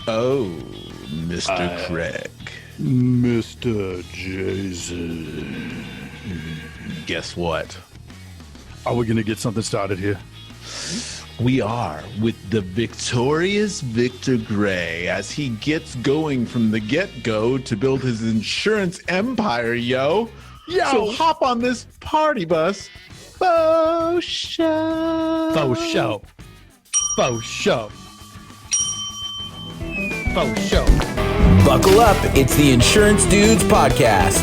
Oh, Mr. Craig. Mr. Jason. Guess what? Are we going to get something started here? We are with the victorious Victor Gray as he gets going from the get-go to build his insurance empire, yo. So hop on this party bus. Faux show. Faux show. Faux show. Faux show. Buckle up. It's the Insurance Dudes podcast.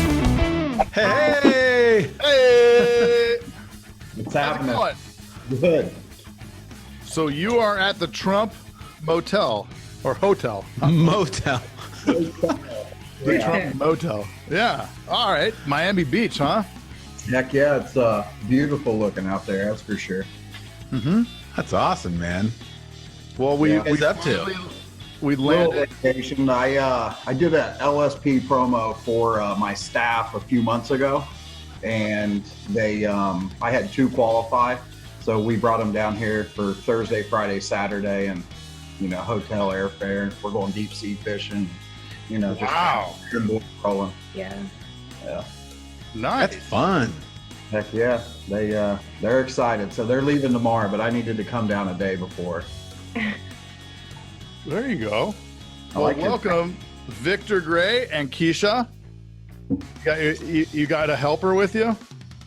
Hey. Hey. What's happening? How's it Good. going? So you are at the Trump Motel or Hotel. Motel. The Trump Motel. Yeah. All right. Miami Beach, huh? Heck yeah, it's beautiful looking out there, that's for sure. That's awesome, man. Well, we Yeah. What's up to? we Little landed. vacation. I did a LSP promo for my staff a few months ago, and they I had 2 qualify, so we brought them down here for Thursday, Friday, Saturday, and hotel airfare. We're going deep sea fishing. Just Wow. rolling. Yeah. Yeah. Nice. That's fun. Heck yeah, they're excited. So they're leaving tomorrow, but I needed to come down a day before. There you go. I Well, like it. welcome, Victor Gray and Keisha. You got a helper with you?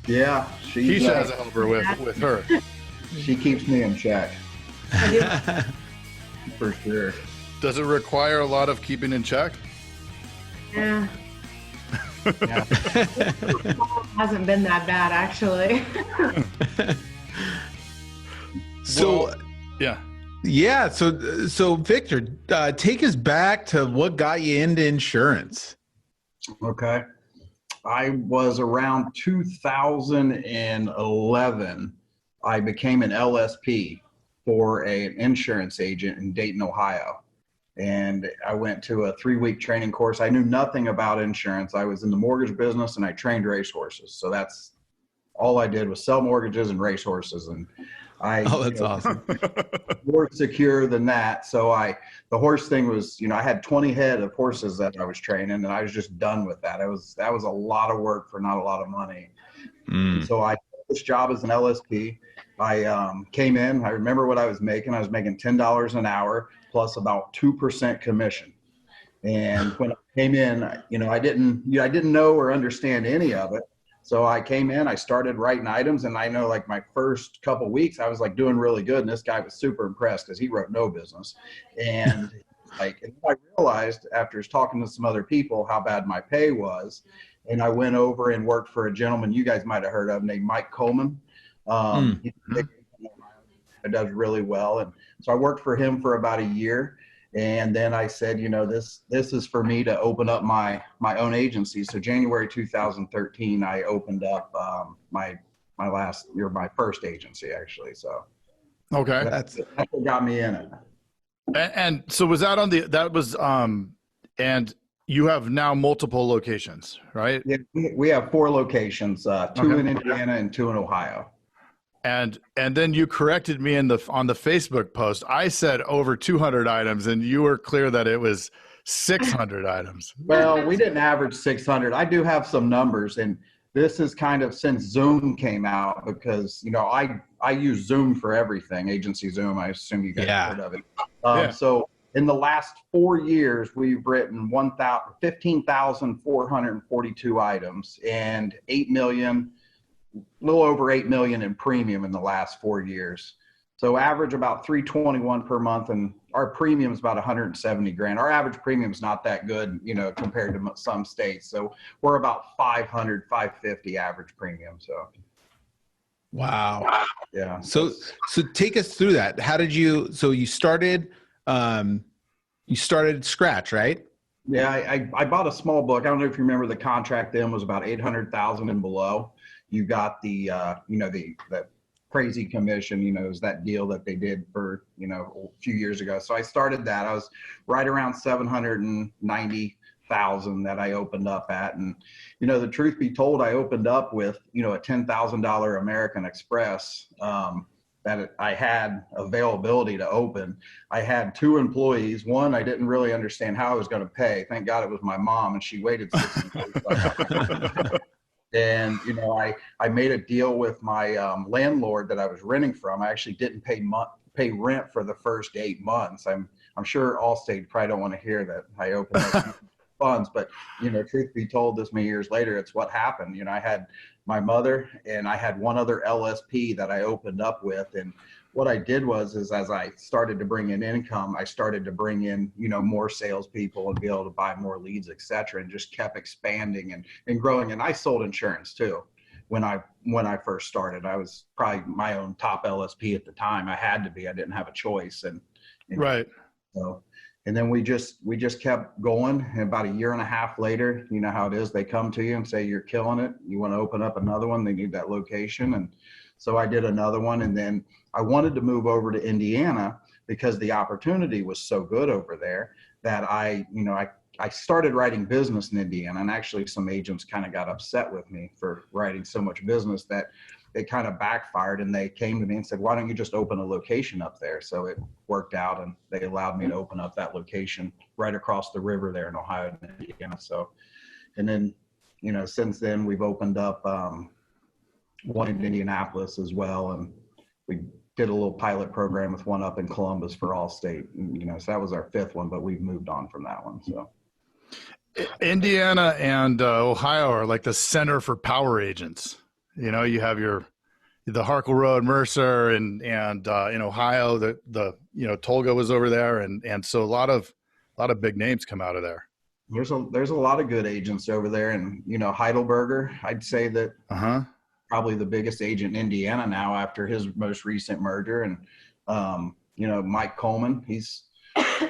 Yeah, Keisha has a helper with her. she keeps me in check I for sure. Does it require a lot of keeping in check? do. Yeah. Yeah. Hasn't been that bad, actually. So, Yeah. yeah. So Victor, take us back to what got you into insurance. Okay. I was around 2011. I became an LSP for an insurance agent in Dayton, Ohio. And I went to a 3-week training course. I knew nothing about insurance. I was in the mortgage business and I trained racehorses. So that's all I did was sell mortgages and racehorses. And That's awesome. more secure than that. So the horse thing was, I had 20 head of horses that I was training, and I was just done with that. That was a lot of work for not a lot of money. So I took this job as an LSP. I came in. I remember what I was making. I was making $10 an hour plus about 2% commission. And when I came in, I didn't know or understand any of it. So I came in, I started writing items, and I know like my first couple weeks, I was like doing really good. And this guy was super impressed because he wrote no business. And I realized after talking to some other people how bad my pay was. And I went over and worked for a gentleman you guys might have heard of named Mike Coleman. He does really well. And so I worked for him for about a year. And then I said, this is for me to open up my own agency. So January 2013, I opened up my first agency, actually. So Okay. that's what got me in it. And so was that and you have now multiple locations, right? Yeah, we have 4 locations, 2 in Indiana and 2 in Ohio. And then you corrected me on the Facebook post. I said over 200 items, and you were clear that it was 600 items. Well, we didn't average 600. I do have some numbers, and this is kind of since Zoom came out because, I use Zoom for everything, agency Zoom. I assume you guys have heard of it. So in the last 4 years, we've written 15,442 items and a little over 8 million in premium in the last 4 years. So average about 321 per month, and our premium is about 170 grand. Our average premium is not that good, compared to some states. So we're about 500, 550 average premium. So. Wow. Yeah. So take us through that. How did you started scratch, right? Yeah. I bought a small book. I don't know if you remember, the contract then was about 800,000 and below. You got the crazy commission, is that deal that they did for, a few years ago. So I started that. I was right around 790,000 that I opened up at. And, the truth be told, I opened up with, a $10,000 American Express that I had availability to open. I had 2 employees. One, I didn't really understand how I was going to pay. Thank God it was my mom, and she waited 60 days. And, you know, I made a deal with my landlord that I was renting from. I actually didn't pay rent for the first 8 months. I'm sure Allstate probably don't want to hear that I opened up funds, but, you know, truth be told, this many years later, it's what happened. You know, I had my mother and I had one other LSP that I opened up with. And what I did was, as I started to bring in income, I started to bring in, you know, more salespeople and be able to buy more leads, et cetera, and just kept expanding and growing. And I sold insurance too. When I first started, I was probably my own top LSP at the time. I had to be, I didn't have a choice. And Right. So, and then we just kept going. And about a year and a half later, you know how it is. They come to you and say, you're killing it. You want to open up another one. They need that location. And so I did another one. And then I wanted to move over to Indiana because the opportunity was so good over there that I started writing business in Indiana. And actually some agents kind of got upset with me for writing so much business that it kind of backfired, and they came to me and said, why don't you just open a location up there? So it worked out, and they allowed me to open up that location right across the river there in Ohio and Indiana. So, and then, you know, since then we've opened up one in Indianapolis as well. And we did a little pilot program with one up in Columbus for Allstate. You know, so that was our 5th one, but we've moved on from that one. So Indiana and Ohio are like the center for power agents. You know, you have the Harkle Road, Mercer, and in Ohio, the you know, Tolga was over there, and so a lot of big names come out of there. There's a lot of good agents over there, and you know, Heidelberger, I'd say that probably the biggest agent in Indiana now after his most recent merger. And you know, Mike Coleman, he's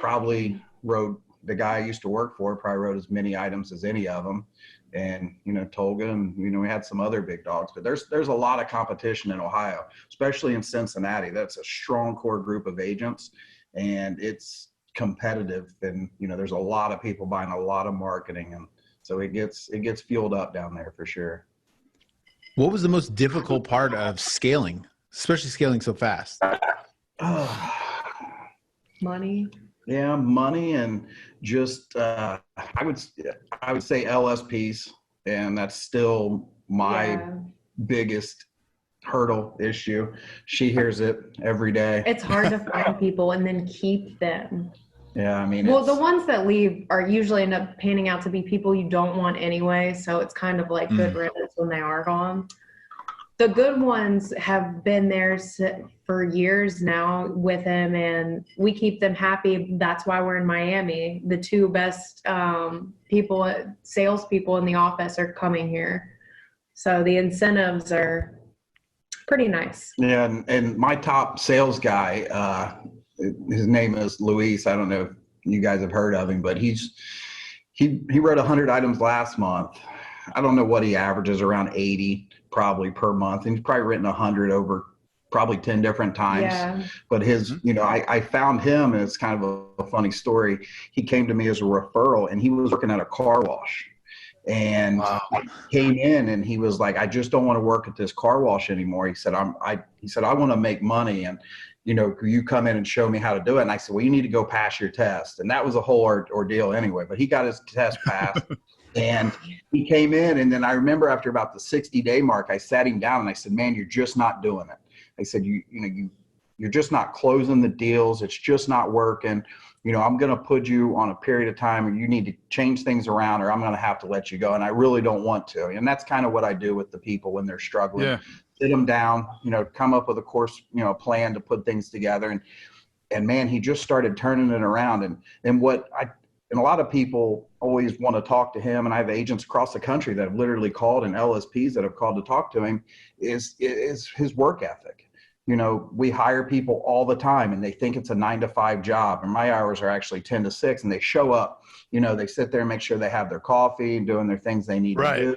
probably wrote, the guy I used to work for probably wrote as many items as any of them. And, you know, Tolga, and, you know, we had some other big dogs, but there's a lot of competition in Ohio, especially in Cincinnati. That's a strong core group of agents, and it's competitive. And, you know, there's a lot of people buying a lot of marketing. And so it gets fueled up down there for sure. What was the most difficult part of scaling, especially scaling so fast? Money. Yeah, money, and just I would say LSPs, and that's still my biggest hurdle issue. She hears it every day. It's hard to find people and then keep them. Yeah, I mean, well, the ones that leave are usually end up panning out to be people you don't want anyway, so it's kind of like good riddance when they are gone. The good ones have been there for years now with him, and we keep them happy. That's why we're in Miami. The 2 best salespeople in the office are coming here. So the incentives are pretty nice. Yeah, and my top sales guy, his name is Luis. I don't know if you guys have heard of him, but he wrote 100 items last month. I don't know what he averages, around 80 probably per month. And he's probably written 100 over probably 10 different times. Yeah. But his, you know, I found him, and it's kind of a funny story. He came to me as a referral, and he was working at a car wash. And came in, and he was like, I just don't want to work at this car wash anymore. He said, I want to make money, and, you know, you come in and show me how to do it. And I said, well, you need to go pass your test. And that was a whole ordeal anyway, but he got his test passed. And he came in, and then I remember after about the 60-day mark, I sat him down and I said, man, you're just not doing it. I said, you're just not closing the deals. It's just not working. You know, I'm going to put you on a period of time, and you need to change things around, or I'm going to have to let you go. And I really don't want to. And that's kind of what I do with the people when they're struggling. Yeah. Sit them down, you know, come up with a course, you know, plan to put things together. And man, he just started turning it around. And a lot of people always want to talk to him, and I have agents across the country that have literally called, and LSPs that have called to talk to him, is his work ethic. You know, we hire people all the time, and they think it's a 9-to-5 job, and my hours are actually 10 to 6, and they show up, you know, they sit there and make sure they have their coffee and doing their things they need to do.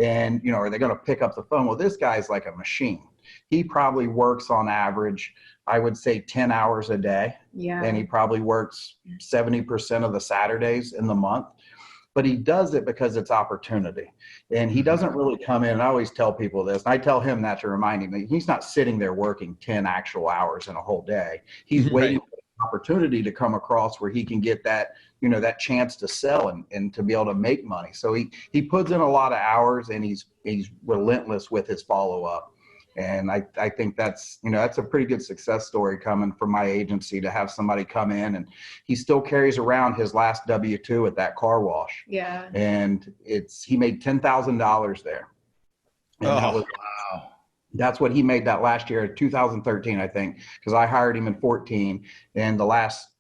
And, you know, are they going to pick up the phone? Well, this guy's like a machine. He probably works on average, I would say 10 hours a day. Yeah. And he probably works 70% of the Saturdays in the month. but he does it because it's opportunity. And he doesn't really come in. And I always tell people this, and I tell him that to remind him that he's not sitting there working 10 actual hours in a whole day. He's waiting for an opportunity to come across where he can get that, that chance to sell and to be able to make money. So he puts in a lot of hours, and he's relentless with his follow-up. And I think that's a pretty good success story coming from my agency, to have somebody come in, and he still carries around his last W-2 at that car wash. Yeah. And he made $10,000 there. And that's what he made that last year, 2013, I think, because I hired him in 14. And the last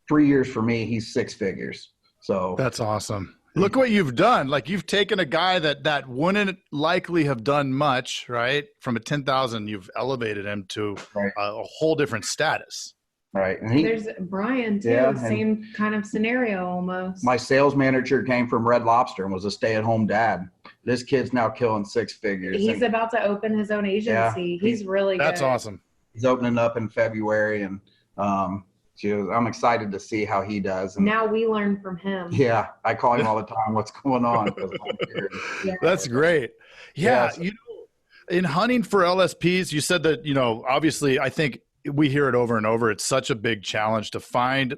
3 years for me, he's six figures. So that's awesome. Look what you've done. Like, you've taken a guy that wouldn't likely have done much, right? From a 10,000, you've elevated him to a whole different status. Right. And there's Brian too, same kind of scenario almost. My sales manager came from Red Lobster and was a stay-at-home dad. This kid's now killing six figures. He's about to open his own agency. He's really good. That's awesome. He's opening up in February, and I'm excited to see how he does. And now we learn from him. Yeah, I call him all the time, what's going on? That's great. Yeah, in hunting for LSPs, you said that, obviously, I think we hear it over and over. It's such a big challenge to find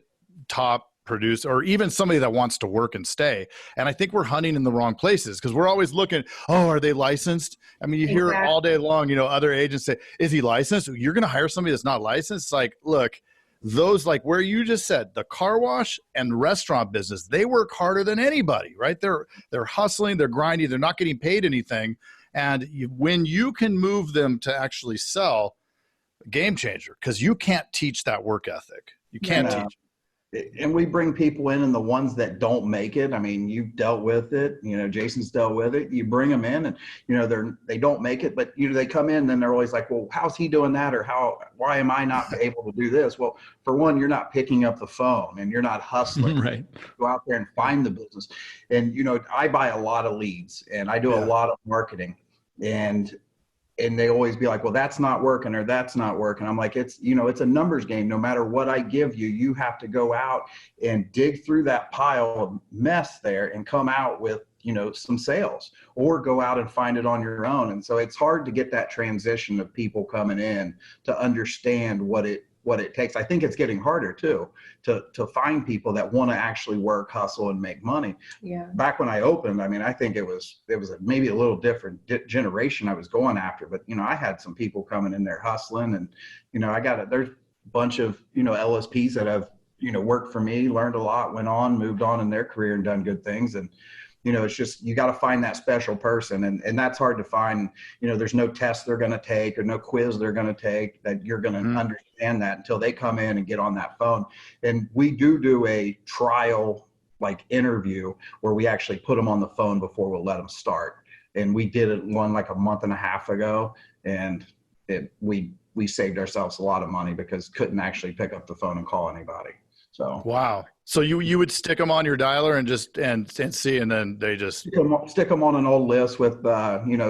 top produce, or even somebody that wants to work and stay. And I think we're hunting in the wrong places, because we're always looking, are they licensed? I mean, you hear it all day long, other agents say, is he licensed? You're going to hire somebody that's not licensed? It's like, look, those, like where you just said, the car wash and restaurant business, they work harder than anybody, right? They're hustling, they're grinding, they're not getting paid anything. And when you can move them to actually sell, game changer, because you can't teach that work ethic. You can't teach. And we bring people in, and the ones that don't make it, I mean, you've dealt with it, Jason's dealt with it. You bring them in, and they don't make it, but they come in, and then they're always like, well, how's he doing that? Or why am I not able to do this? Well, for one, you're not picking up the phone, and you're not hustling. Right. Go out there and find the business. And I buy a lot of leads, and I do a lot of marketing, and they always be like, well, that's not working, or that's not working. I'm like, it's a numbers game. No matter what I give you, you have to go out and dig through that pile of mess there and come out with, some sales, or go out and find it on your own. And so it's hard to get that transition of people coming in to understand what it takes. I think it's getting harder too, to find people that want to actually work, hustle, and make money. Yeah. Back when I opened, I mean, I think it was maybe a little different generation I was going after, but I had some people coming in there hustling, and there's a bunch of LSPs that have worked for me, learned a lot, went on, moved on in their career, and done good things. And it's just, you got to find that special person, and that's hard to find. There's no test they're going to take, or no quiz they're going to take that you're going to understand that until they come in and get on that phone. And we do a trial interview where we actually put them on the phone before we'll let them start. And we did one like a month and a half ago, and we saved ourselves a lot of money because couldn't actually pick up the phone and call anybody. So wow. So you would stick them on your dialer and see, and then they just stick them on an old list with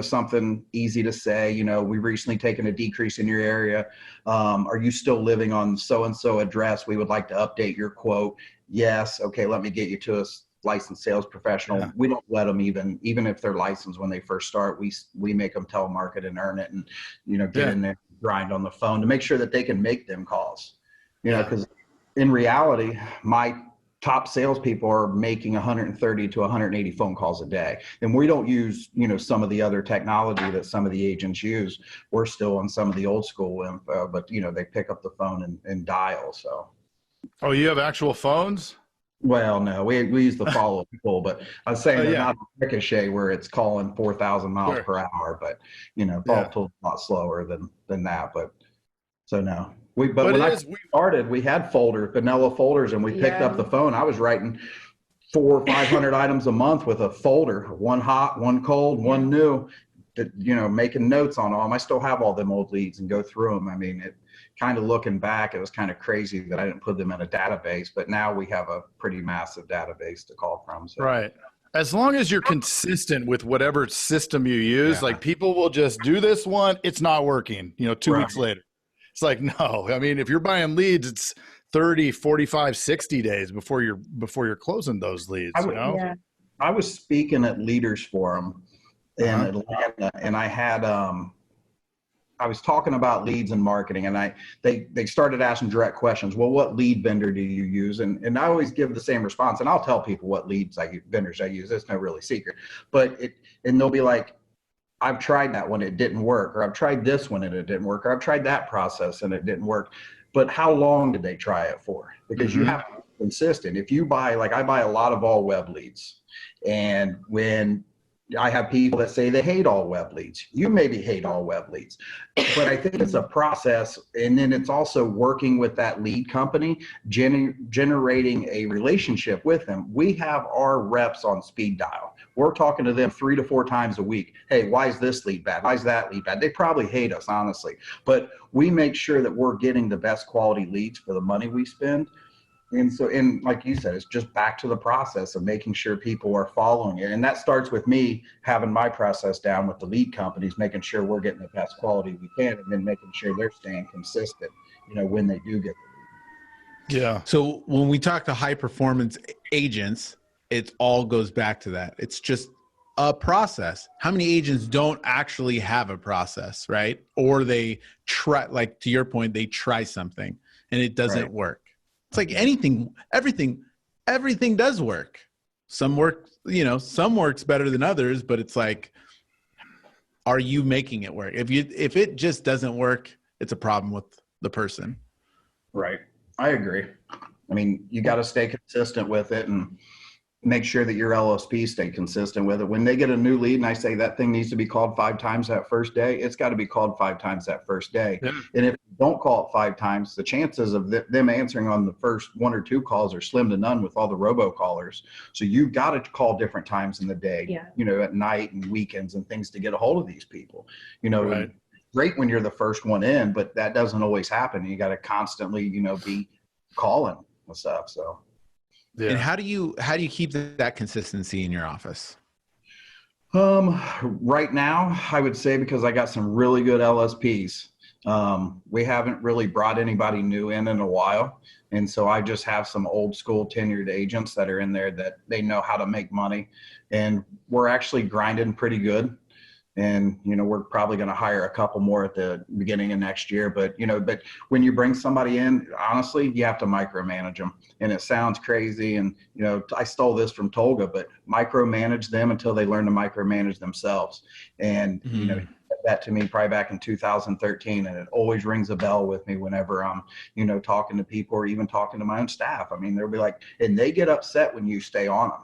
something easy to say. We've recently taken a decrease in your area. Are you still living on so-and-so address? We would like to update your quote. Yes. Okay. Let me get you to a licensed sales professional. Yeah. We don't let them even if they're licensed when they first start. We make them telemarket and earn it, and get in there, grind on the phone to make sure that they can make them calls. Because in reality, my top salespeople are making 130 to 180 phone calls a day. And we don't use, some of the other technology that some of the agents use. We're still on some of the old school info, but they pick up the phone and dial. So. Oh, you have actual phones? Well, no, we use the follow-up call, but I was saying they're not a ricochet where it's calling 4,000 miles per hour, but a lot slower than that. But so no. But when I started, we had vanilla folders, and we picked up the phone. I was writing 400 or 500 items a month with a folder, one hot, one cold, one new, making notes on them. I still have all them old leads and go through them. I mean, it kind of looking back, it was kind of crazy that I didn't put them in a database, but now we have a pretty massive database to call from. So. Right. As long as you're consistent with whatever system you use, like people will just do this one, it's not working, 2 weeks later. It's like, no, I mean, if you're buying leads, it's 30, 45, 60 days before you're closing those leads. I was speaking at Leaders Forum in Atlanta, and I had I was talking about leads and marketing, and they started asking direct questions. Well, what lead vendor do you use? And I always give the same response, and I'll tell people what vendors I use. It's no really secret, and they'll be like, I've tried that one, it didn't work, or I've tried this one and it didn't work, or I've tried that process and it didn't work. But how long did they try it for? Because you have to be consistent. If you buy, like I buy a lot of all web leads, and when I have people that say they hate all web leads. You maybe hate all web leads, but I think it's a process. And then it's also working with that lead company, generating a relationship with them. We have our reps on speed dial. We're talking to them 3 to 4 times a week. Hey, why is this lead bad? Why is that lead bad? They probably hate us, honestly, but we make sure that we're getting the best quality leads for the money we spend. And like you said, it's just back to the process of making sure people are following it. And that starts with me having my process down with the lead companies, making sure we're getting the best quality we can, and then making sure they're staying consistent, when they do get the lead. Yeah. So when we talk to high performance agents, it all goes back to that. It's just a process. How many agents don't actually have a process, right? Or they try, like to your point, they try something and it doesn't work. It's like anything, everything does work. Some work, some works better than others, but it's like, are you making it work? If it just doesn't work, it's a problem with the person. Right. I agree. I mean, you got to stay consistent with it and make sure that your LSP stay consistent with it. When they get a new lead and I say that thing needs to be called 5 times that first day, it's got to be called 5 times that first day. Yeah. And if you don't call it 5 times, the chances of them answering on the first 1 or 2 calls are slim to none with all the robocallers. So you've got to call different times in the day, at night and weekends and things to get a hold of these people, Right. Great when you're the first one in, but that doesn't always happen. You got to constantly, be calling and stuff. So. Yeah. And how do you keep that consistency in your office? Right now, I would say because I got some really good LSPs, we haven't really brought anybody new in a while. And so I just have some old school tenured agents that are in there that they know how to make money. And we're actually grinding pretty good. And, we're probably going to hire a couple more at the beginning of next year. But when you bring somebody in, honestly, you have to micromanage them. And it sounds crazy. And, I stole this from Tolga, but micromanage them until they learn to micromanage themselves. And, that to me probably back in 2013. And it always rings a bell with me whenever I'm, talking to people or even talking to my own staff. I mean, they'll be like, and they get upset when you stay on them.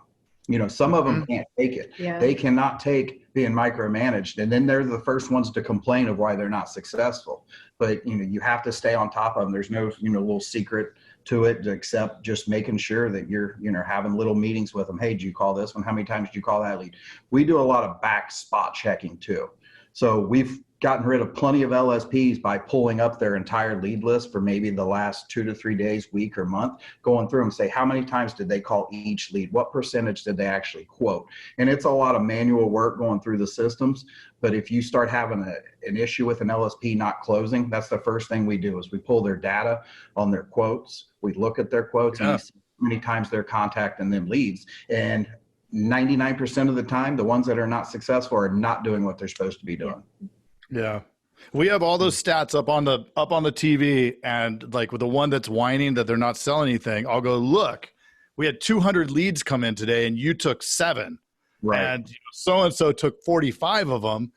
Some of them can't take it. Yeah. They cannot take being micromanaged. And then they're the first ones to complain of why they're not successful. But, you have to stay on top of them. There's no, little secret to it except just making sure that you're, having little meetings with them. Hey, did you call this one? How many times did you call that lead? We do a lot of back spot checking too. So we've gotten rid of plenty of LSPs by pulling up their entire lead list for maybe the last 2 to 3 days, week or month, going through and say, how many times did they call each lead? What percentage did they actually quote? And it's a lot of manual work going through the systems. But if you start having an issue with an LSP not closing, that's the first thing we do is we pull their data on their quotes. We look at their quotes and we see how many times they're contacting them leads. And 99% of the time, the ones that are not successful are not doing what they're supposed to be doing. Yeah. We have all those stats up on the TV, and like with the one that's whining that they're not selling anything, I'll go, look, we had 200 leads come in today and you took 7. Right. And so-and-so took 45 of them.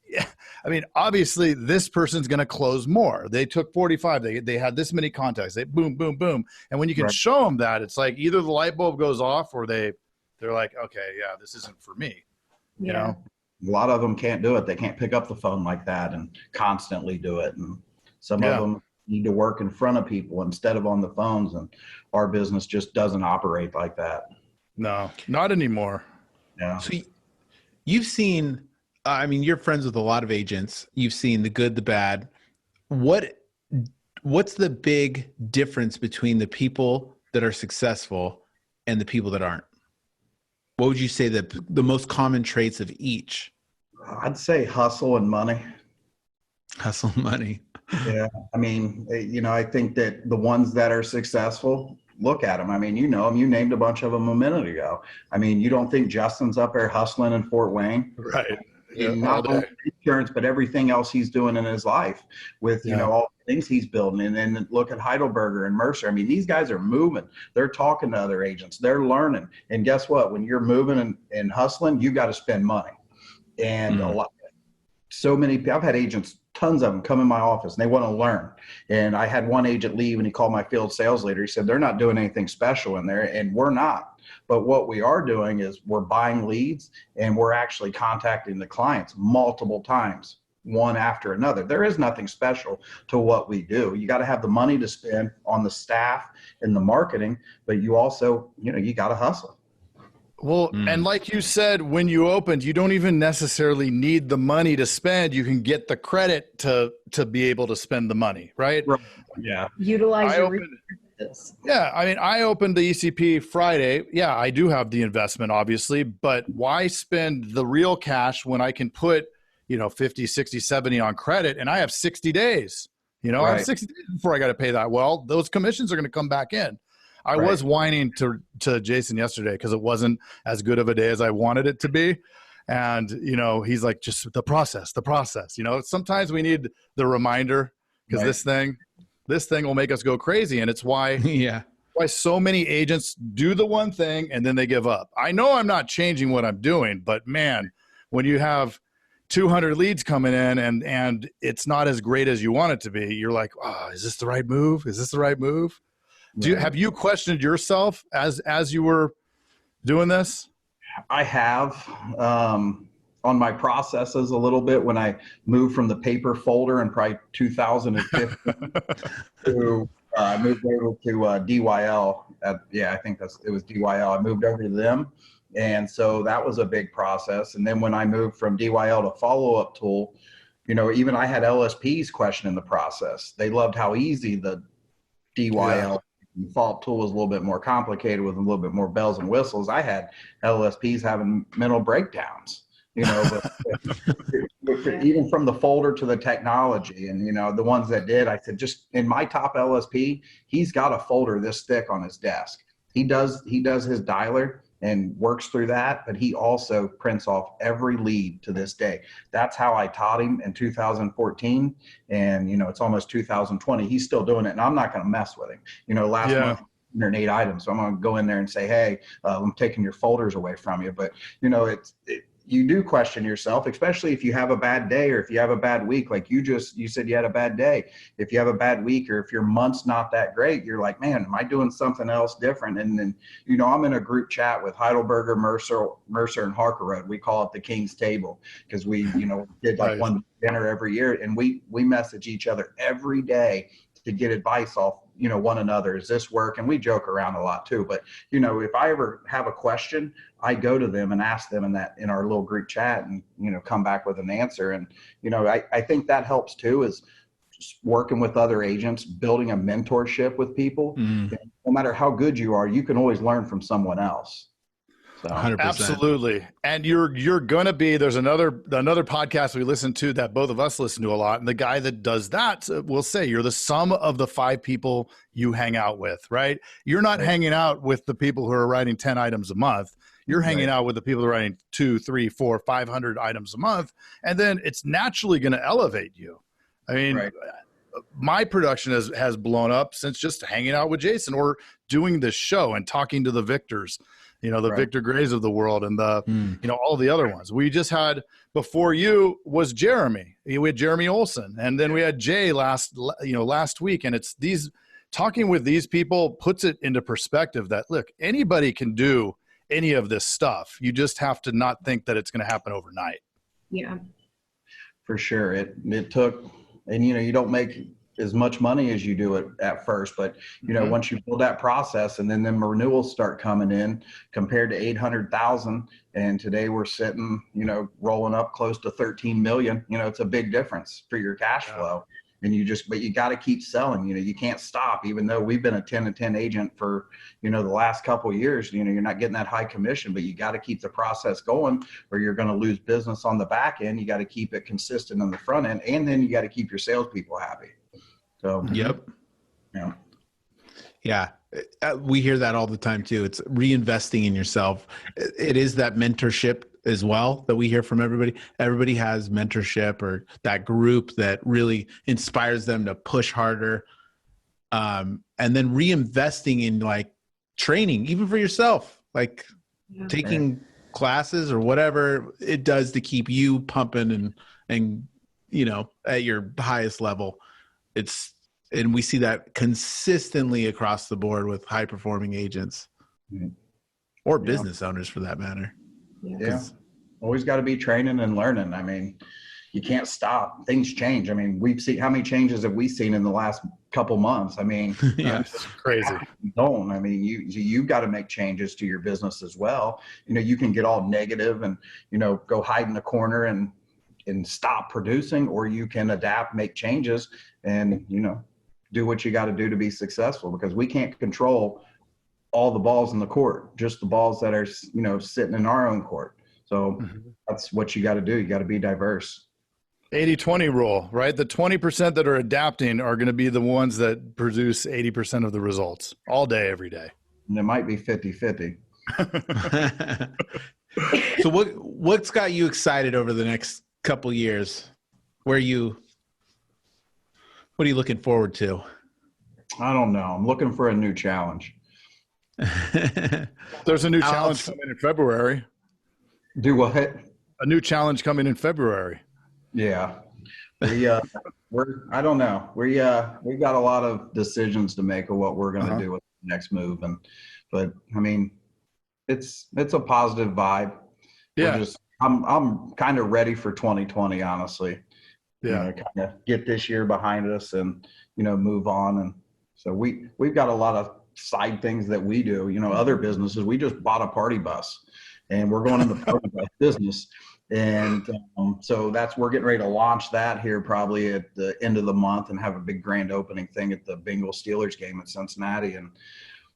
Yeah. I mean, obviously this person's going to close more. They took 45. They had this many contacts. They boom, boom, boom. And when you can show them that, it's like either the light bulb goes off or they're like, okay, yeah, this isn't for me. You know? A lot of them can't do it. They can't pick up the phone like that and constantly do it. And some of them need to work in front of people instead of on the phones. And our business just doesn't operate like that. No, not anymore. Yeah. So you've seen, you're friends with a lot of agents. You've seen the good, the bad. What's the big difference between the people that are successful and the people that aren't? What would you say the most common traits of each? I'd say hustle and money. Hustle and money. Yeah. I think that the ones that are successful, look at them. I mean, you know them. You named a bunch of them a minute ago. I mean, you don't think Justin's up there hustling in Fort Wayne? Right. Not only insurance, but everything else he's doing in his life with, you know, all the things he's building. And then look at Heidelberger and Mercer. I mean, these guys are moving. They're talking to other agents. They're learning. And guess what? When you're moving and hustling, you got to spend money. And so many people, I've had agents, tons of them come in my office and they want to learn. And I had one agent leave and he called my field sales leader. He said, they're not doing anything special in there, and we're not. But what we are doing is we're buying leads and we're actually contacting the clients multiple times, one after another. There is nothing special to what we do. You got to have the money to spend on the staff and the marketing, but you also, you know, you got to hustle. Well, and like you said, when you opened, you don't even necessarily need the money to spend. You can get the credit to be able to spend the money, right? Yeah. Utilize your resources. Yeah, I mean, I opened the ECP Friday. Yeah, I do have the investment, obviously, but why spend the real cash when I can put, you know, 50, 60, 70 on credit, and I have 60 days. You know, I have 60 days before I got to pay that. Well, those commissions are going to come back in. I was whining to Jason yesterday because it wasn't as good of a day as I wanted it to be. And, you know, he's like, just the process, you know, sometimes we need the reminder because this thing will make us go crazy. And it's why, why so many agents do the one thing and then they give up. I know I'm not changing what I'm doing, but man, when you have 200 leads coming in and it's not as great as you want it to be, you're like, oh, is this the right move? Is this the right move? Have you questioned yourself as you were doing this? I have on my processes a little bit when I moved from the paper folder in probably 2015 to I moved over to DYL. I think it was DYL. I moved over to them. And so that was a big process. And then when I moved from DYL to Follow-Up Tool, you know, even I had LSPs questioning the process. They loved how easy the DYL Follow-Up Tool was a little bit more complicated with a little bit more bells and whistles. I had LSPs having mental breakdowns, you know, but even from the folder to the technology, and, you know, the ones that did, I said, just in my top LSP, he's got a folder this thick on his desk. He does his dialer and works through that, but he also prints off every lead to this day. That's how I taught him in 2014. And, you know, it's almost 2020. He's still doing it, and I'm not going to mess with him. You know, last month, 108 items. So I'm going to go in there and say, hey, I'm taking your folders away from you. But, you know, you do question yourself, especially if you have a bad day or if you have a bad week. Like you said you had a bad day. If you have a bad week or if your month's not that great, you're like, man, am I doing something else different? And then, you know, I'm in a group chat with Heidelberger, Mercer, and Harker. We call it the King's Table because we, you know, did like one dinner every year, and we message each other every day to get advice off, you know, one another. Is this work? And we joke around a lot too. But, you know, if I ever have a question, I go to them and ask them in our little group chat and, you know, come back with an answer. And, you know, I think that helps too, is just working with other agents, building a mentorship with people. No matter how good you are, you can always learn from someone else. So 100%. Absolutely. And you're going to be, there's another podcast we listen to that both of us listen to a lot. And the guy that does that will say you're the sum of the 5 people you hang out with, right? You're not hanging out with the people who are writing 10 items a month. You're hanging out with the people that are writing 2, 3, 4, 500 items a month. And then it's naturally going to elevate you. I mean, my production has blown up since just hanging out with Jason or doing this show and talking to the Victors, you know, the Victor Grays of the world and the, you know, all the other ones. We just had, before you was Jeremy. We had Jeremy Olson, and then we had Jay last week. And it's talking with these people puts it into perspective that, look, anybody can do any of this stuff. You just have to not think that it's going to happen overnight. Yeah, for sure. It took, and, you know, you don't make as much money as you do it at first, but, you know, once you build that process and then renewals start coming in compared to 800,000. And today we're sitting, you know, rolling up close to 13 million, you know, it's a big difference for your cash flow. And but you got to keep selling, you know, you can't stop, even though we've been a 10-10 agent for, you know, the last couple of years. You know, you're not getting that high commission, but you got to keep the process going or you're going to lose business on the back end. You got to keep it consistent on the front end, and then you got to keep your salespeople happy. So, Yeah. We hear that all the time too. It's reinvesting in yourself. It is that mentorship as well that we hear from everybody. Everybody has mentorship or that group that really inspires them to push harder. And then reinvesting in like training, even for yourself, like taking classes or whatever it does to keep you pumping and at your highest level. And we see that consistently across the board with high performing agents or business owners for that matter. Yeah. Always got to be training and learning. I mean, you can't stop. Things change. I mean, we've seen, how many changes have we seen in the last couple months? I mean, it's crazy. I mean, you've got to make changes to your business as well. You can get all negative and, go hide in a corner and stop producing, or you can adapt, make changes and, do what you got to do to be successful, because we can't control all the balls in the court, just the balls that are, sitting in our own court. So that's what you got to do. You got to be diverse. 80-20 rule, right? The 20% that are adapting are going to be the ones that produce 80% of the results all day, every day. And it might be 50-50. So what's got you excited over the next couple years? What are you looking forward to? I don't know. I'm looking for a new challenge. There's a new challenge coming in February. Do what? A new challenge coming in February. Yeah. I don't know. We got a lot of decisions to make of what we're going to do with the next move. But I mean, it's a positive vibe. Yeah. I'm kind of ready for 2020, honestly. Yeah. Kind of get this year behind us and, move on. And so we've got a lot of side things that we do, other businesses. We just bought a party bus and we're going into party bus business. And so we're getting ready to launch that here probably at the end of the month and have a big grand opening thing at the Bengals Steelers game in Cincinnati. And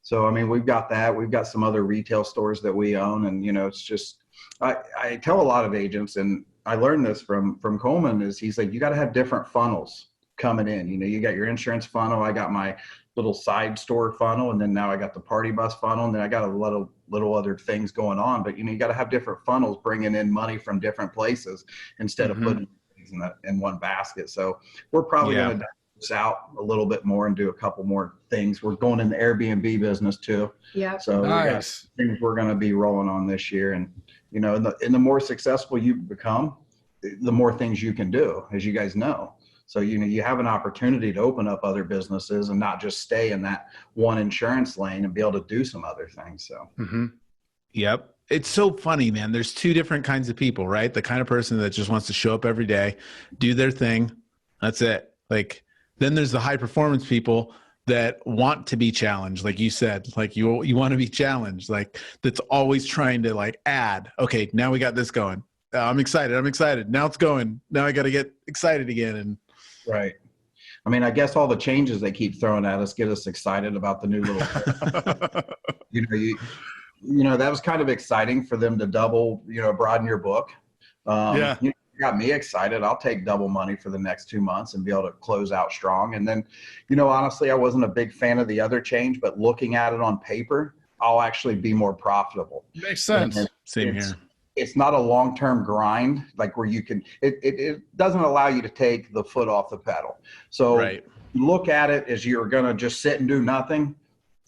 so, I mean, we've got that. We've got some other retail stores that we own. And, it's just, I tell a lot of agents, and I learned this from Coleman, is he's like, you got to have different funnels coming in. You got your insurance funnel. I got my little side store funnel, and then now I got the party bus funnel, and then I got a little other things going on. But you got to have different funnels bringing in money from different places instead of putting things in one basket. So we're probably going to dive this out a little bit more and do a couple more things. We're going in the Airbnb business too. Yeah. So nice. We got things we're going to be rolling on this year, and and the more successful you become, the more things you can do, as you guys know. So, you have an opportunity to open up other businesses and not just stay in that one insurance lane and be able to do some other things. So, Yep. It's so funny, man. There's two different kinds of people, right? The kind of person that just wants to show up every day, do their thing. That's it. Like, then there's the high performance people that want to be challenged. Like you said, like you want to be challenged, like that's always trying to like add, okay, now we got this going. I'm excited. Now it's going. Now I got to get excited again. And right. I mean, I guess all the changes they keep throwing at us get us excited about the new little, that was kind of exciting for them to double, broaden your book. You got me excited. I'll take double money for the next 2 months and be able to close out strong. And then, honestly, I wasn't a big fan of the other change, but looking at it on paper, I'll actually be more profitable. Makes sense. Same here. It's not a long-term grind, like where you can, it doesn't allow you to take the foot off the pedal. So look at it as you're going to just sit and do nothing.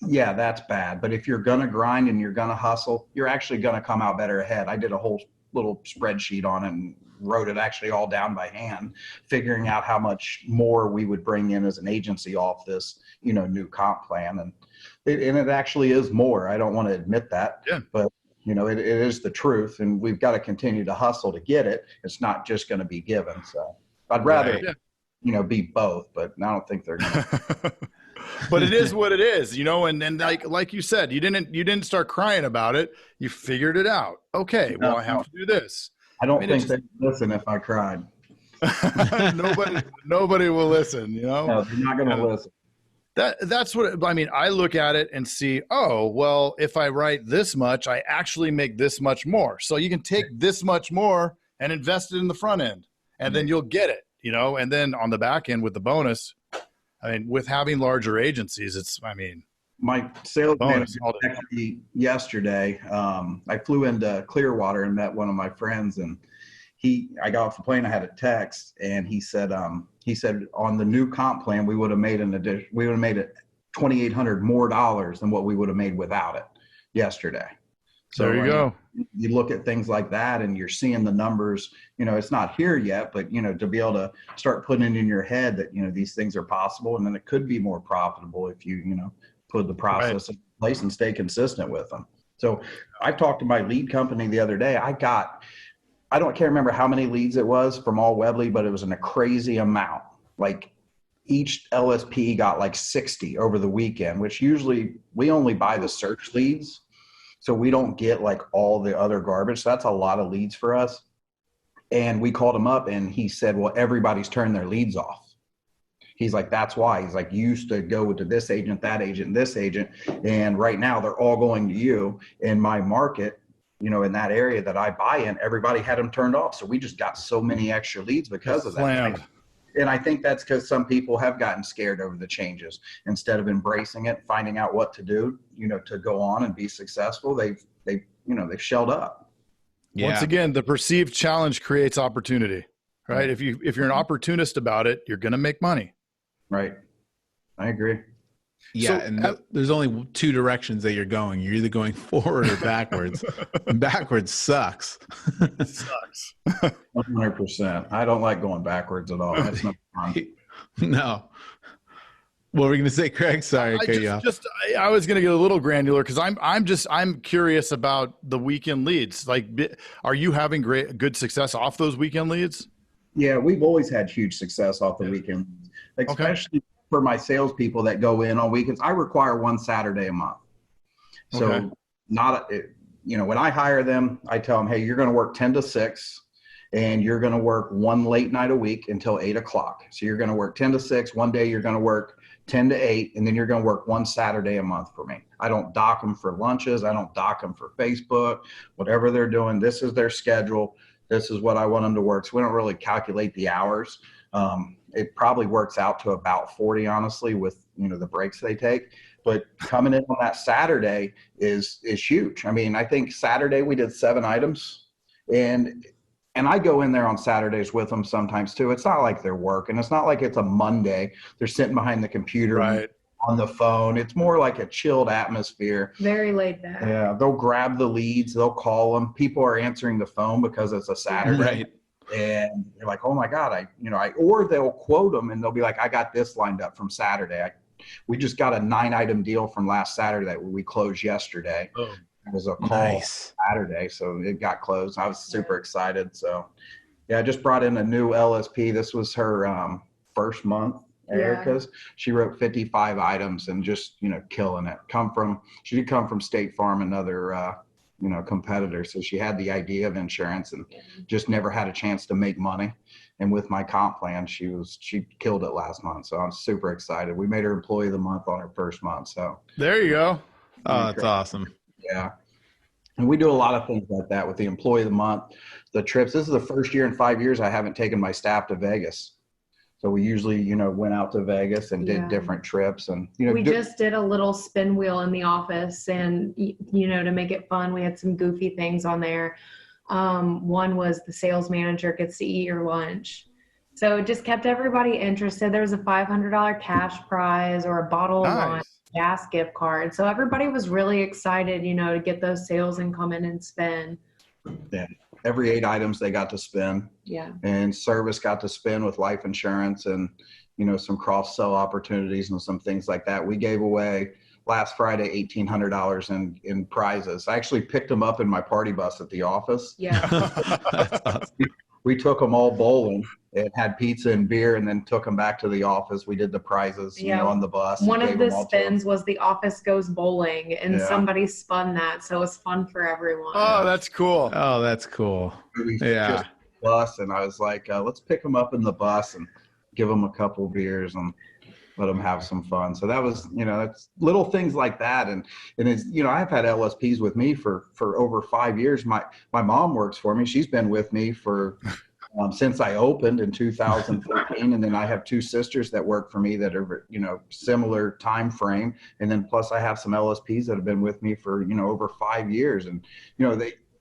Yeah, that's bad. But if you're going to grind and you're going to hustle, you're actually going to come out better ahead. I did a whole little spreadsheet on it and wrote it actually all down by hand, figuring out how much more we would bring in as an agency off this, new comp plan. And it actually is more. I don't want to admit that, but it is the truth, and we've got to continue to hustle to get it. It's not just going to be given. So I'd rather, be both, but I don't think they're going to. But it is what it is, and like you said, you didn't start crying about it. You figured it out. Okay, well, I have to do this. I don't think they'd listen if I cried. Nobody will listen, No, they're not going to listen. That's what I mean. I look at it and see, oh, well, if I write this much, I actually make this much more. So you can take this much more and invest it in the front end, and then you'll get it, and then on the back end with the bonus, I mean, with having larger agencies, My sales Bonus. manager actually yesterday, I flew into Clearwater and met one of my friends, and I got off the plane. I had a text, and he said on the new comp plan we would have made it $2,800 more than what we would have made without it yesterday. So there you go. You look at things like that, and you're seeing the numbers. It's not here yet, but to be able to start putting it in your head that these things are possible, and then it could be more profitable if you put the process in place and stay consistent with them. So I talked to my lead company the other day. I can't remember how many leads it was from all Webley, but it was in a crazy amount. Like each LSP got like 60 over the weekend, which usually we only buy the search leads. So we don't get like all the other garbage. So that's a lot of leads for us. And we called him up and he said, well, everybody's turned their leads off. He's like, that's why. He's like, you used to go to this agent, that agent, this agent. And right now they're all going to you. In my market, in that area that I buy in, everybody had them turned off. So we just got so many extra leads because of that. And I think that's because some people have gotten scared over the changes. Instead of embracing it, finding out what to do, to go on and be successful, they've shelled up. Yeah. Once again, the perceived challenge creates opportunity, right? If you're an opportunist about it, you're going to make money. Right. I agree. Yeah, and there's only two directions that you're going. You're either going forward or backwards. And backwards sucks. It sucks. 100%. I don't like going backwards at all. That's not fun. No. What were we going to say, Craig? Sorry. I was going to get a little granular because I'm curious about the weekend leads. Like, are you having good success off those weekend leads? Yeah, we've always had huge success off the weekend, especially for my salespeople that go in on weekends. I require one Saturday a month. So when I hire them, I tell them, hey, you're going to work 10 to 6 and you're going to work one late night a week until 8 o'clock. So you're going to work 10 to 6. One day you're going to work 10 to 8, and then you're going to work one Saturday a month for me. I don't dock them for lunches. I don't dock them for Facebook, whatever they're doing. This is their schedule. This is what I want them to work. So we don't really calculate the hours. It probably works out to about 40, honestly, with, the breaks they take. But coming in on that Saturday is huge. I mean, I think Saturday we did 7 items, and I go in there on Saturdays with them sometimes too. It's not like they're working. It's not like it's a Monday. They're sitting behind the computer on the phone. It's more like a chilled atmosphere. Very laid back. Yeah. They'll grab the leads. They'll call them. People are answering the phone because it's a Saturday. Right. And you're like, oh my God, or they'll quote them and they'll be like, I got this lined up from Saturday. We just got a 9-item deal from last Saturday that we closed yesterday. Oh. It was a call Saturday, so it got closed. I was super excited. So, yeah, I just brought in a new LSP. This was her first month, Erica's. Yeah. She wrote 55 items and just, killing it. She did come from State Farm, another, competitor. So she had the idea of insurance and just never had a chance to make money. And with my comp plan, she killed it last month. So I'm super excited. We made her employee of the month on her first month. So there you go. Oh, that's awesome. Yeah. And we do a lot of things like that with the employee of the month, the trips. This is the first year in 5 years I haven't taken my staff to Vegas. So we usually, went out to Vegas and did different trips. And, we just did a little spin wheel in the office and, to make it fun, we had some goofy things on there. One was the sales manager gets to eat your lunch. So it just kept everybody interested. There was a $500 cash prize or a bottle of wine. Gas gift card. So everybody was really excited, to get those sales and come in and spend. Yeah. Every 8 items they got to spend. Yeah. And service got to spend with life insurance and, some cross-sell opportunities and some things like that. We gave away last Friday $1,800 in prizes. I actually picked them up in my party bus at the office. Yeah. We took them all bowling and had pizza and beer and then took them back to the office. We did the prizes, on the bus. One of the spins was the office goes bowling and somebody spun that. So it was fun for everyone. Oh, that's cool. Oh, that's cool. Yeah. Bus, and I was like, let's pick them up in the bus and give them a couple beers and let them have some fun. So that was, it's little things like that. And it's, I've had LSPs with me for over 5 years. My mom works for me. She's been with me for since I opened in 2013. And then I have 2 sisters that work for me that are, similar time frame. And then plus I have some LSPs that have been with me for, over 5 years. And,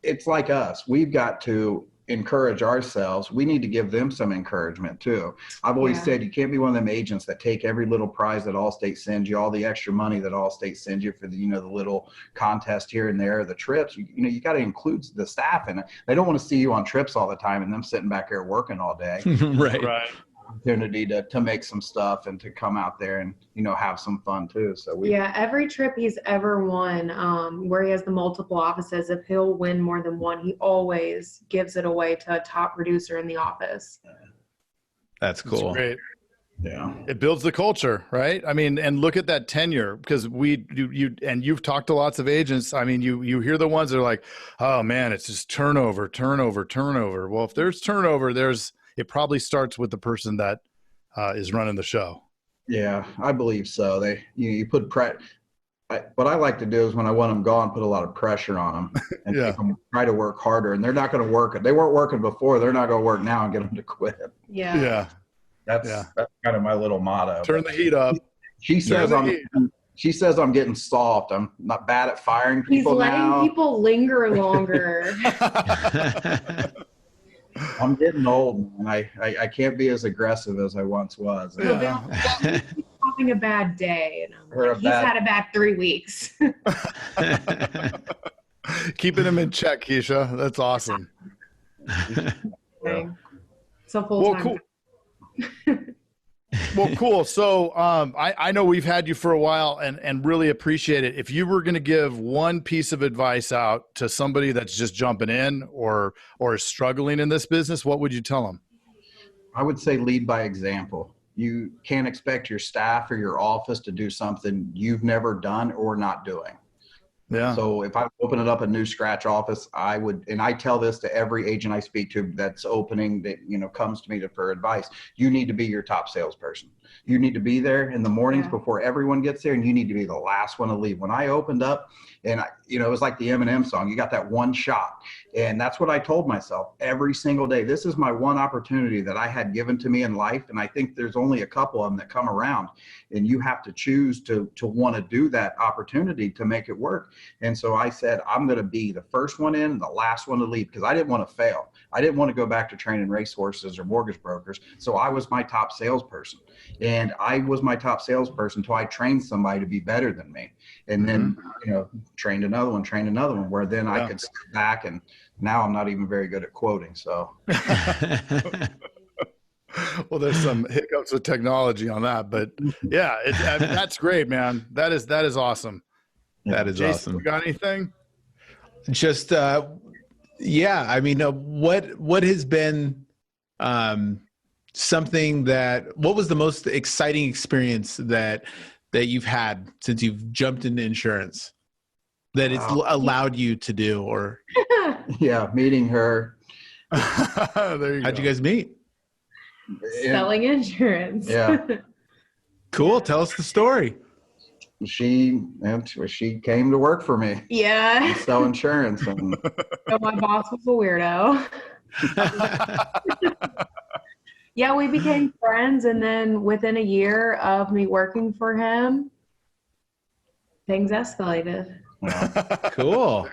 it's like us. We've got to encourage ourselves. We need to give them some encouragement too. I've always said you can't be one of them agents that take every little prize that Allstate sends you, all the extra money that Allstate sends you for the the little contest here and there, the trips. You got to include the staff in it. They don't want to see you on trips all the time and them sitting back here working all day. Right. Opportunity to make some stuff and to come out there and have some fun too. So every trip he's ever won, where he has the multiple offices, if he'll win more than one, he always gives it away to a top producer in the office. That's cool. That's great. Yeah, it builds the culture, right? I mean, and look at that tenure, because you've talked to lots of agents. I mean, you hear the ones that are like, oh man, it's just turnover. Well, if there's turnover, it probably starts with the person that is running the show. Yeah, I believe so. You put what I like to do is when I want them gone, put a lot of pressure on them and make them try to work harder. And they're not going to work it. They weren't working before. They're not going to work now and get them to quit. Yeah. That's kind of my little motto. Turn the heat up. She says I'm getting soft. I'm not bad at firing people now. He's letting people linger longer. I'm getting old, and I can't be as aggressive as I once was. Yeah. He's having a bad day. And I'm like, he's had a bad 3 weeks. Keeping him in check, Keisha. That's awesome. So full time. Cool. Well, cool. So I know we've had you for a while and really appreciate it. If you were going to give one piece of advice out to somebody that's just jumping in or is struggling in this business, what would you tell them? I would say lead by example. You can't expect your staff or your office to do something you've never done or not doing. Yeah. So if I open up a new scratch office, I would, and I tell this to every agent I speak to that's opening that, comes to me for advice. You need to be your top salesperson. You need to be there in the mornings before everyone gets there, and you need to be the last one to leave. When I opened up, and it was like the Eminem song, you got that one shot. And that's what I told myself every single day. This is my one opportunity that I had given to me in life. And I think there's only a couple of them that come around, and you have to choose to want to do that opportunity to make it work. And so I said, I'm going to be the first one in and the last one to leave, because I didn't want to fail. I didn't want to go back to training racehorses or mortgage brokers. So I was my top salesperson, and I was my top salesperson until I trained somebody to be better than me. And then, trained another one, where then I could sit back, and now I'm not even very good at quoting. So. Well, there's some hiccups with technology on that, but yeah, that's great, man. That is awesome. That is Jason, awesome. You got anything? Just, I mean, what has been something what was the most exciting experience that you've had since you've jumped into insurance that it's allowed you to do? Or Meeting her. There you how'd you guys meet? Selling insurance. Yeah. Cool. Tell us the story. She came to work for me. Yeah. To sell insurance. And So my boss was a weirdo. Yeah, we became friends, and then within a year of me working for him, things escalated. Cool.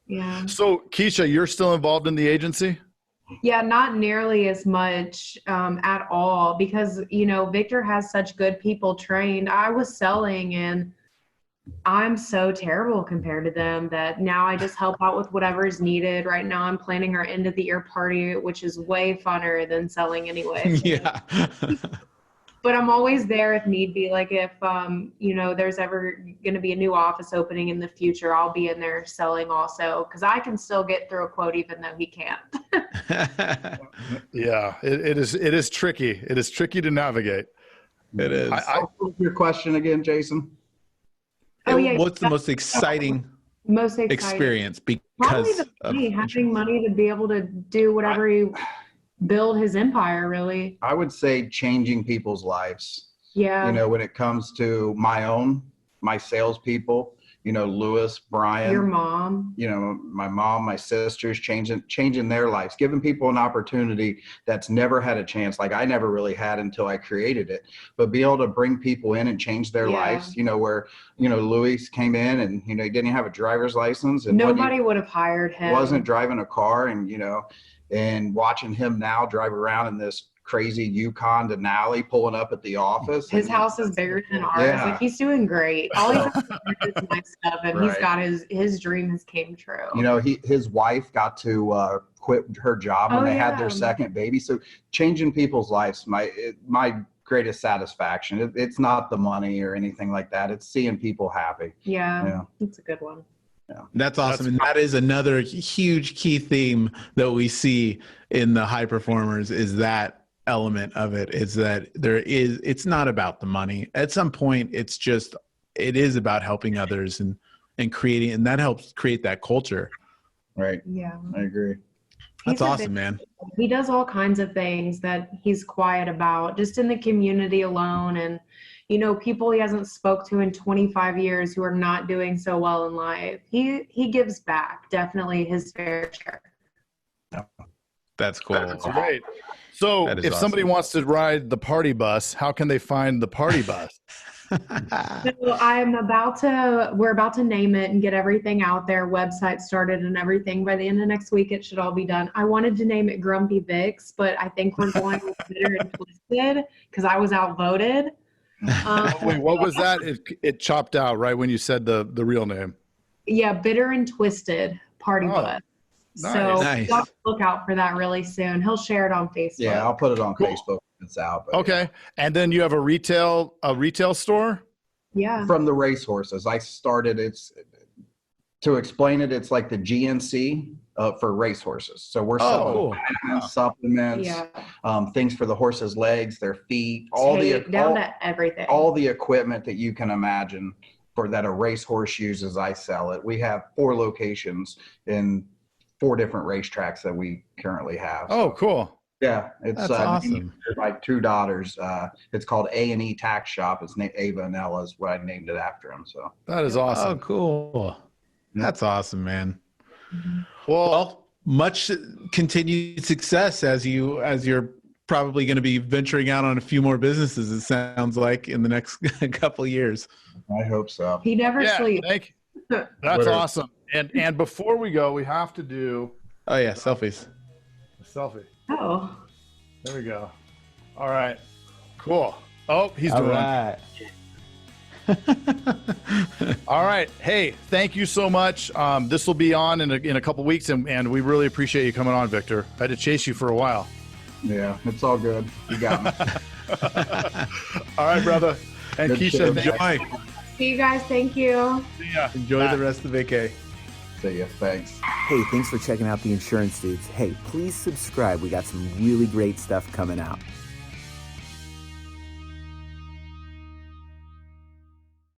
Yeah. So, Keisha, you're still involved in the agency? Yeah, not nearly as much at all, because, Victor has such good people trained. I was selling, and I'm so terrible compared to them that now I just help out with whatever is needed. Right now I'm planning our end of the year party, which is way funner than selling anyway. Yeah. But I'm always there if need be. Like if, there's ever going to be a new office opening in the future, I'll be in there selling also, because I can still get through a quote even though he can't. Yeah, it is tricky. It is tricky to navigate. It is. what was your question again, Jason? What's the most exciting experience because of having money to be able to do whatever he build his empire, really? I would say changing people's lives. Yeah. When it comes to my salespeople, Lewis, Brian, Your mom. My mom, my sisters, changing their lives, giving people an opportunity that's never had a chance. Like I never really had until I created it, but be able to bring people in and change their lives, where, Louis came in and, he didn't have a driver's license and nobody would have hired him. Wasn't driving a car and, and watching him now drive around in this crazy Yukon Denali pulling up at the office. His house is bigger than ours. Yeah. Like he's doing great. All he has to do is my stuff, and he's got his dream has came true. His wife got to quit her job when they had their second baby. So changing people's lives, my greatest satisfaction. It's not the money or anything like that. It's seeing people happy. Yeah. It's a good one. Yeah. That's awesome. And that is another huge key theme that we see in the high performers is that element of it is that it's not about the money. At some point, it is about helping others and creating, and that helps create that culture. Right. Yeah. I agree. That's awesome, man. He does all kinds of things that he's quiet about just in the community alone. And, people he hasn't spoke to in 25 years who are not doing so well in life. He gives back, definitely his fair share. That's cool. That's great. So if somebody wants to ride the party bus, how can they find the party bus? So we're about to name it and get everything out there, website started and everything. By the end of next week, it should all be done. I wanted to name it Grumpy Vicks, but I think we're going with Bitter and Twisted because I was outvoted. Wait, what was that? It chopped out right when you said the real name. Yeah, Bitter and Twisted Party Bus. Nice. So look out for that really soon. He'll share it on Facebook. Yeah, I'll put it on Facebook. It's out. Okay. And then you have a retail store? Yeah. From the racehorses. I started, to explain it, it's like the GNC for racehorses. So we're selling supplements, things for the horses' legs, their feet, to everything. All the equipment that you can imagine that a racehorse uses, I sell it. We have 4 locations in 4 different racetracks that we currently have. Oh, cool. Yeah, it's awesome. My 2 daughters. It's called A&E Tax Shop. It's named Ava and Ella is what I named it after them. So that is awesome. Oh, cool. That's awesome, man. Well, much continued success as you're probably going to be venturing out on a few more businesses. It sounds like in the next couple of years. I hope so. He never sleeps. That's awesome. And before we go, we have to do. Oh yeah, selfies. A selfie. Oh. There we go. All right. Cool. Oh, he's doing it. All right. Hey, thank you so much. This will be on in a couple weeks, and we really appreciate you coming on, Victor. I had to chase you for a while. Yeah, it's all good. You got me. All right, brother. And Good Keisha, enjoy. See you guys. Thank you. See ya. Enjoy the rest of the vacay. See ya. Thanks. Hey, thanks for checking out the Insurance Dudes. Hey, please subscribe. We got some really great stuff coming out.